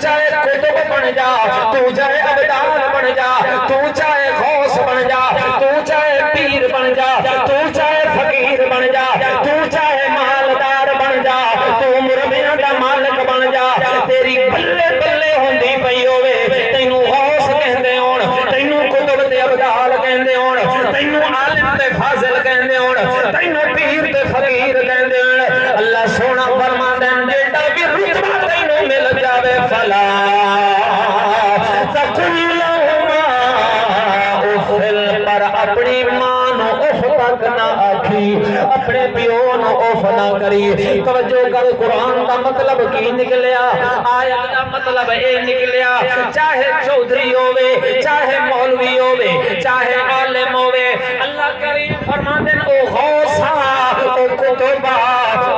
چاہے قطب بن جا، تو چاہے ابدال بن جا، تو چاہے غوث بن جا، تو چاہے پیر بن جا، تو چاہے فقیر بن جا، تو چاہے مالدار بن جا، تو مرمیاں دا مالک بن جا، تیری بلے بلے ہوندی پئی ہوے، تینوں غوث کہندے ہون، تینوں قطب تے ابدال کہندے ہون، تینوں عالم تے فاضل کہندے ہون، تینوں پیر تے فقیر کہندے ہون، اللہ سونا فرماندا ہے جیڑا بھی رتبہ تینوں مل جاوے فلا تقل لهما اف، پر اپنی ماں نو اف تک نہ آکھی، اپنے پیو نو اف نہ کری۔ توجہ کر، قرآن کا مطلب کی نکلیا، آیت کا مطلب اے نکلیا، چاہے چودھری ہووے، چاہے مولوی ہووے، چاہے عالم ہووے، اللہ کریم فرماندے او غوثا، او قطبا،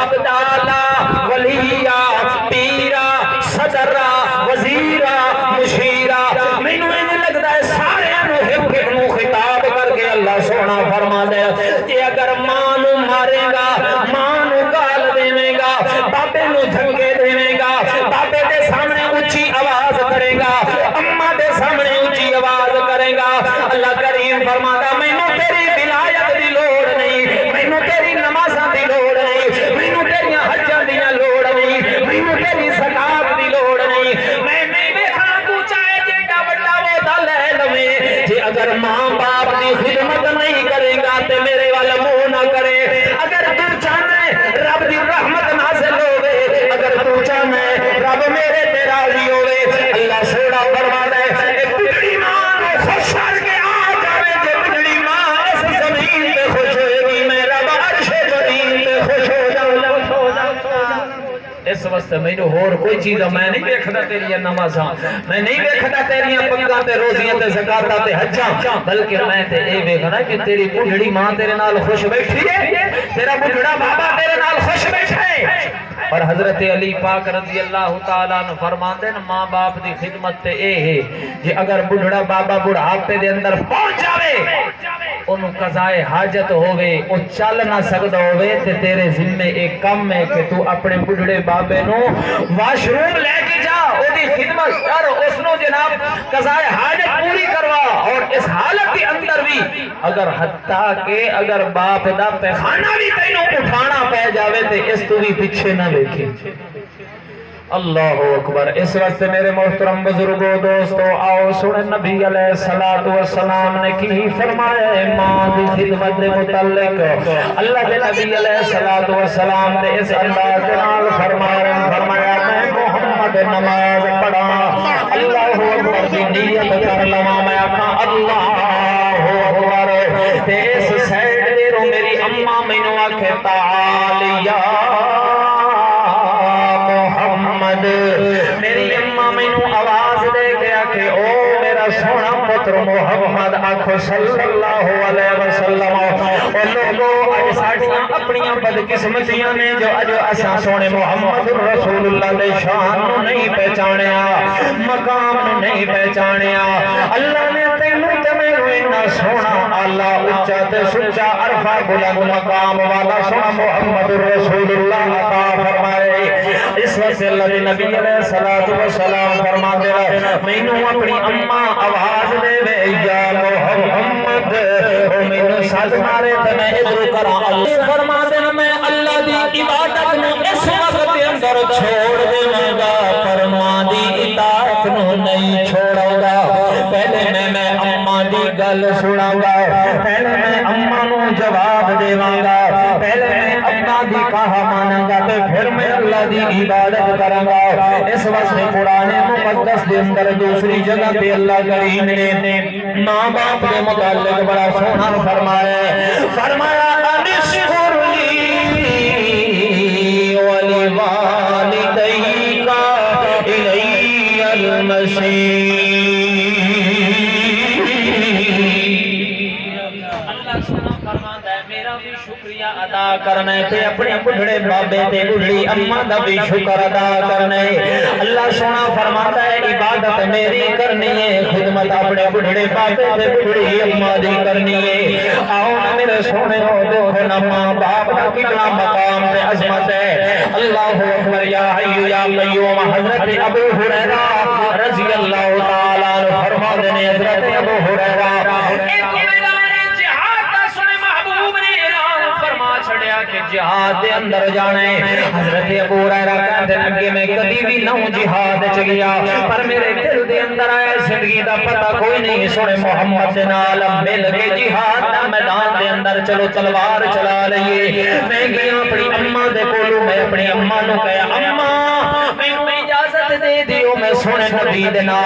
ابدالا، ولیہ، پیرا، صدرا، وزیرا، مشیرا، مینوں انج لگدا ہے سارے نو ایک نو خطاب کر کے اللہ سونا فرماندا ہے کہ اگر ماں نو مارے گا، ماں نو گال دے گا، بابے نو دھکے دے گا، بابے دے سامنے اونچی آواز کرے گا، اماں دے سامنے اونچی آواز کرے گا، اللہ کریم فرماتا مینوں تیری ولایت دی لوڑ نہیں، مینوں تیری نمازاں دی لوڑ نہیں، مینوں تیریاں حجاں دی لوڑ نہیں، مینوں تیری زکات دی لوڑ نہیں، میں نہیں ویکھنا تو چاہے جیڑا بڑا وعدہ لے لویں، جے اگر ماں باپ دی خدمت نہیں کرے گا تے میرے وال منہ نہ کرے، اگر تو چاہے رب دی رحمت نازل ہوے، اگر تو چاہے رب میرے تے راضی ہوے، اللہ سونا فرماتا ہے اے بڑی ماں نو خوش کر کے آ جاوے، جے بڑی ماں اس زمین تے خوش ہوئے گی میں رب عرش زمین تے خوش ہو جاؤں۔ اس واسطے مینوں ہور کوئی چیز میں نہیں دیکھدا تیری نمازاں، میں نہیں دیکھدا تیری پنگاں تے روزیاں تے زکاتاں تے حجاں، بلکہ میں تے اے ویکھنا کہ تیری بڈھڑی ماں تیرے نال خوش بیٹھی ہے، تیرا بڈھڑا بابا تیرے نال خوش بیٹھا ہے۔ اور حضرت علی پاک رضی اللہ تعالیٰ عنہ فرماندے ہیں ماں باپ دی خدمت تے اے ہے کہ اگر بڈھڑا بابا بڑھاپے دے اندر پہنچ جاوے، انہوں قضائے حاجت ہوئے، او چل نہ سکدا ہوئے، تے تیرے ذمے ایک کم ہے کہ تو اپنے بڈھڑے بابے نو واش روم لے کے جا، او دی خدمت کر، اس نو جناب قضائے حاجت پوری کروا، اور اس حالت کے اندر بھی اگر حتیٰ کہ اگر باپ دا پیخانہ بھی تینوں اٹھانا پہ جاوے تے اس تو بھی پیچھے نہ دیکھیں۔ اللہ اکبر۔ اس وقت میرے محترم بزرگوں دوستو آؤ سنے نبی علیہ السلام نے کی فرمایا ہے ماں دی خدمت دے متعلق، اللہ دے نبی علیہ السلام نے اس انداز دے نال فرمایا میں محمد نماز پڑھا، اللہ اکبر دی نیت کر لواں، میں آکھاں اللہ اکبر، تے اس سائڈ دے رو میری اماں مینوں آکھے تعالی یا محمد، میری اماں مینوں آواز دے کے آکھے او میرا سونا پتر محمد، آکھو صلی اللہ علیہ وسلم۔ اور لوگوں اج ساڈیاں اپنیاں بدقسمتیاں نے جو اج اساں سونے محمد رسول اللہ دے شان نو نہیں پہچانیا، مقام نو نہیں پہچانیا، اللہ نے تینوں تے مینوں اتنا سونا اعلیٰ اونچا تے سچا عرفہ بلند مقام والا سونا محمد رسول اللہ عطا فرمائے۔ اس وقت اللہ دے نبی علیہ السلام فرماتے ہیں مینوں اپنی اماں آواز دے وے یا محمد، او مینوں ساتھ مارے تے میں ادھر کراں، اللہ فرماتے ہیں میں اللہ دی عبادت نو اس وقت دے اندر چھوڑ دیواں گا، پر ماں دی اطاعت نو نہیں چھوڑاں گا، پہلے میں اماں دی گل سناں گا، پہلے میں اماں نو جواب دیواں گا، پہلے میں ابا دی کہا ماناں گا، تے پھر میں اللہ دی عبادت کراں گا۔ اس واسطے قرآن مقدس دے اندر دوسری جگہ پہ اللہ کریم نے ماں باپ کے متعلق بڑا سونا فرمایا انشکر لی ولوالدیک الی المصیر۔ اللہ سونا فرماتا ہے میرا بھی شکریہ شکریہ ادا کرنا ہے اپنے بڑھڑے بابے تے بڑھڑی اما دا بھی شکر ادا کرنا ہے اللہ سونا فرماتا ہے عبادت میری کرنی ہے خدمت اپنے بڑھڑے بابے تے بڑھڑی اما دی کرنی ہے آؤ نا میرے سونے ہو دیکھو نا ماں باپ کا کتنا مقام تے عظمت ہے اللہ اکبر یا حی یا قیوم حضرت ابو ہریرہ رضی اللہ تعالیٰ عنہ فرما دینے حضرت ابو ہریرہ کہ جہاد دے اندر جانے حضرت ابو ہریرہ کہتے ہیں کہ میں کبھی بھی نہ ہوں جہاد چ گیا پر میرے دل دے اندر آیا زندگی دا پتہ کوئی نہیں سنے محمد دے نال مل کے جہاد دا میدان دے اندر چلو تلوار چلا لئیے میں گیا اپنی اماں دے کولوں میں اپنی اماں نو کہا اماں مینوں اجازت دے دیو میں سونے نبی دے نال